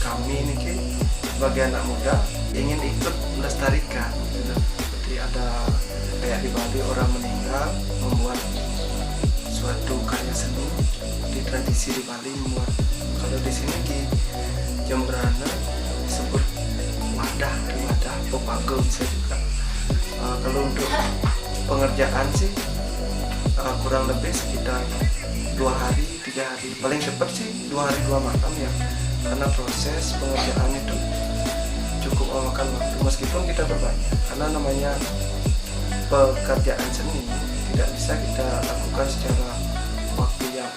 kami ini sebagai anak muda ingin ikut melestarikan gitu. Seperti ada kayak di Bali orang meninggal membuat suatu karya seni di tradisi di Bali membuat. Kalau di sini di Jembrana disebut wadah pepago bisa juga. Kalau untuk pengerjaan sih kurang lebih sekitar 2 hari 3 hari, paling cepat sih 2 hari 2 malam ya, karena proses pengerjaan itu cukup memakan waktu meskipun kita berbanyak, karena namanya pekerjaan seni tidak bisa kita lakukan secara waktu yang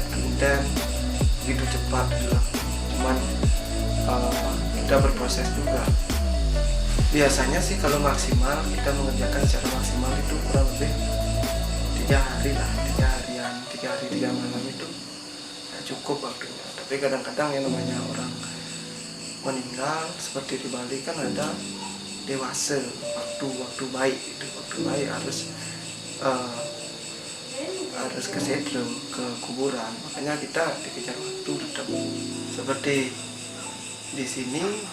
instan begitu cepat gitu. Cuman kita berproses juga. Biasanya sih kalau maksimal kita mengerjakan secara maksimal itu kurang lebih 3 hari lah, 3 harian, 3 hari 3 malam itu ya cukup waktunya. Tapi kadang-kadang yang namanya orang meninggal seperti di Bali kan ada dewasa, waktu baik itu, waktu baik harus ke situ, ke kuburan. Makanya kita dikejar waktu tetap. Seperti di sini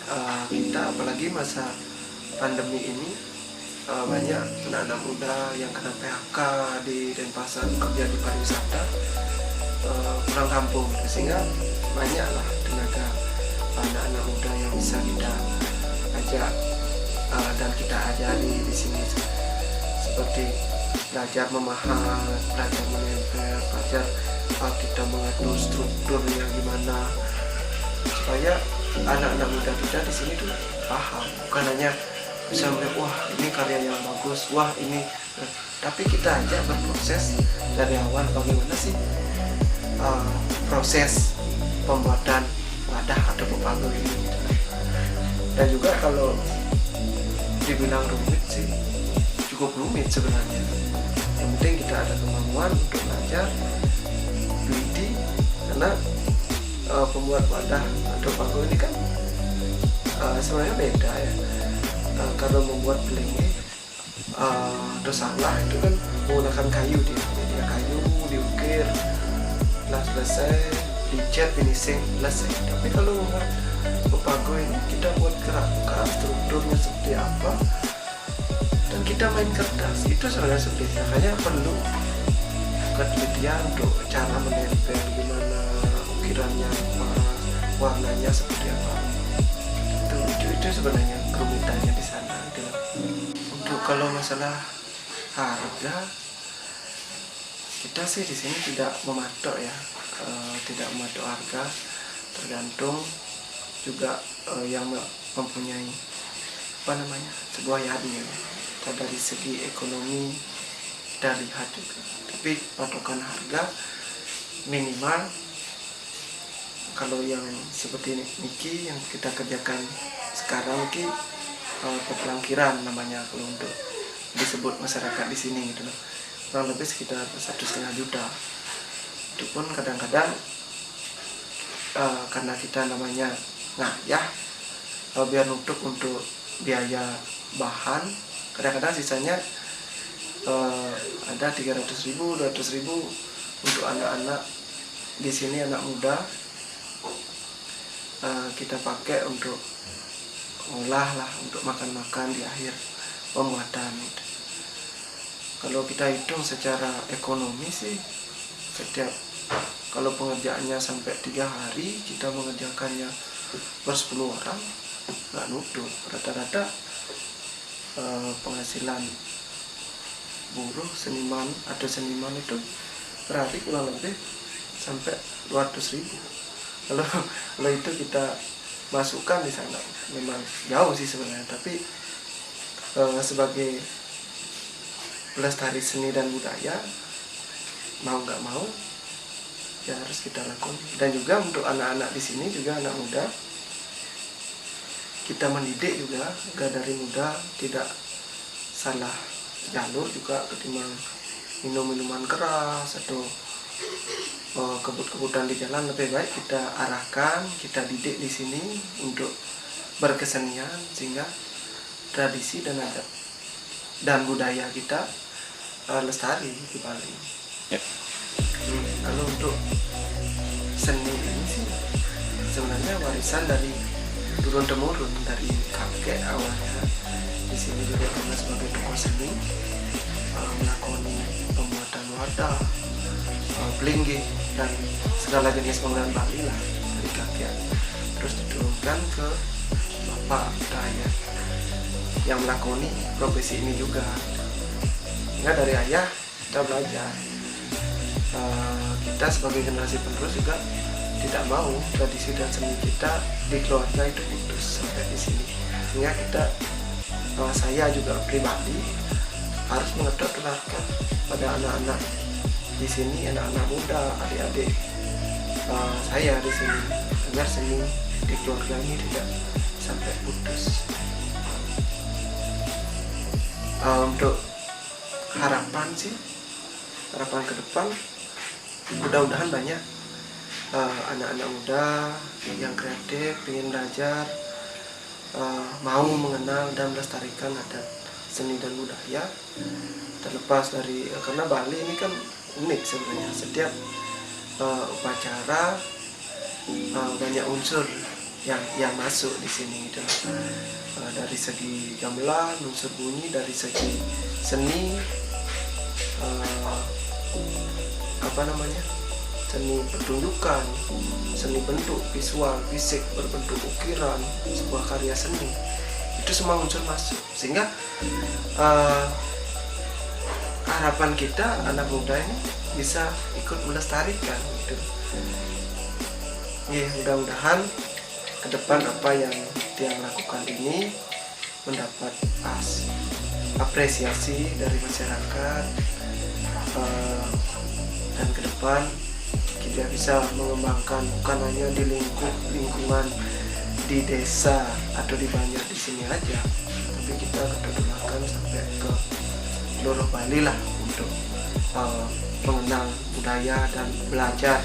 kita apalagi masa pandemi ini banyak anak-anak muda yang kena PHK di Denpasar, kerja di pariwisata, pulang kampung, sehingga banyaklah tenaga anak-anak muda yang bisa kita ajak dan kita ajari di sini, seperti belajar memaham, belajar menempel, belajar kita mengatur strukturnya gimana, supaya anak-anak muda kita di sini tuh paham, bukan hanya bisa melihat wah ini karya yang bagus, wah ini, tapi kita aja berproses dari awal bagaimana sih proses pembuatan wadah atau pepago ini. Dan juga kalau dibilang rumit sih cukup rumit sebenarnya. Yang penting kita ada kemampuan untuk belajar teliti, karena pembuat wadah atau pepago ini kan sebenarnya beda ya. Kalau membuat pelingi atau salah itu kan menggunakan kayu dia, jadi kayu diukir, setelah selesai dicat finishing selesai. Tapi kalau membuat pepago ini kita buat kerangka strukturnya seperti apa dan kita main kertas, itu sebenarnya sulit. Makanya perlu ketelitian untuk cara menempel gimana, ukirannya apa, warnanya seperti apa. Itu sebenarnya kerumitannya di sana gitu. Untuk kalau masalah harga, kita sih di sini tidak mematok ya, tidak mematok harga, tergantung juga yang mempunyai sebuah yadi ya. Kita dari segi ekonomi kita lihat juga, tapi patokan harga minimal kalau yang seperti Niki yang kita kerjakan sekarang Niki peplangkiran namanya kalau untuk disebut masyarakat di sini gitu loh, kurang lebih sekitar 1,5 juta. Itu pun kadang-kadang karena kita namanya ngayah, biar nutup untuk biaya bahan, kadang-kadang sisanya ada 300.000, 200.000 untuk anak-anak di sini, anak muda, kita pakai untuk olah lah, untuk makan-makan di akhir pembuatan gitu. Kalau kita hitung secara ekonomi sih, setiap kalau pengerjaannya sampai 3 hari, kita mengerjakannya per 10 orang nggak nutup. Rata-rata penghasilan buruh seniman itu per hari kurang lebih sampai 200.000. Kalau itu kita masukkan di sana memang jauh sih sebenarnya, tapi sebagai pelestari seni dan budaya, mau nggak mau ya harus kita lakukan. Dan juga untuk anak-anak di sini juga, anak muda, kita mendidik juga agar dari muda tidak salah jalur juga, ketimbang minum minuman keras atau kebut-kebutan di jalan. Lebih baik kita arahkan, kita didik di sini untuk berkesenian, sehingga tradisi dan adat dan budaya kita lestari di Bali. Yep. Kalau untuk seni ini sih sebenarnya warisan dari turun temurun dari kakek awalnya. Di sini juga pernah sebagai tokoh seni melakoni pembuatan wadah, belinggih dan segala jenis pengenalan Bali lah dari kakek, terus diturunkan ke bapak saya yang melakoni profesi ini juga. Hingga dari ayah kita belajar. Kita sebagai generasi penerus juga tidak mau tradisi dan seni kita di keluarga itu putus sampai di sini. Sehingga kita, saya juga pribadi harus tularkan pada anak-anak di sini, anak-anak muda, adik-adik saya di sini, agar seni di keluarga ini tidak sampai putus. Untuk harapan ke depan, mudah-mudahan banyak anak-anak muda yang kreatif, ingin belajar, mau mengenal dan melestarikan adat seni dan budaya, terlepas dari karena Bali ini kan unik sebenarnya. Setiap upacara banyak unsur yang masuk di sini gitu. Dari segi gamelan, unsur bunyi, dari segi seni, seni pertunjukan, seni bentuk visual, fisik berbentuk ukiran, sebuah karya seni, itu semua unsur masuk. Sehingga harapan kita anak muda ini bisa ikut melestarikan gitu. Ya, mudah-mudahan ke depan apa yang dia lakukan ini mendapat apresiasi dari masyarakat, dan ke depan kita bisa mengembangkan bukan hanya di lingkungan di desa atau di Banjar di sini aja, tapi kita ketularkan sampai ke seluruh Bali lah untuk mengenal budaya dan belajar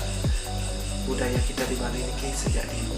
budaya kita di Bali ini sejak dini.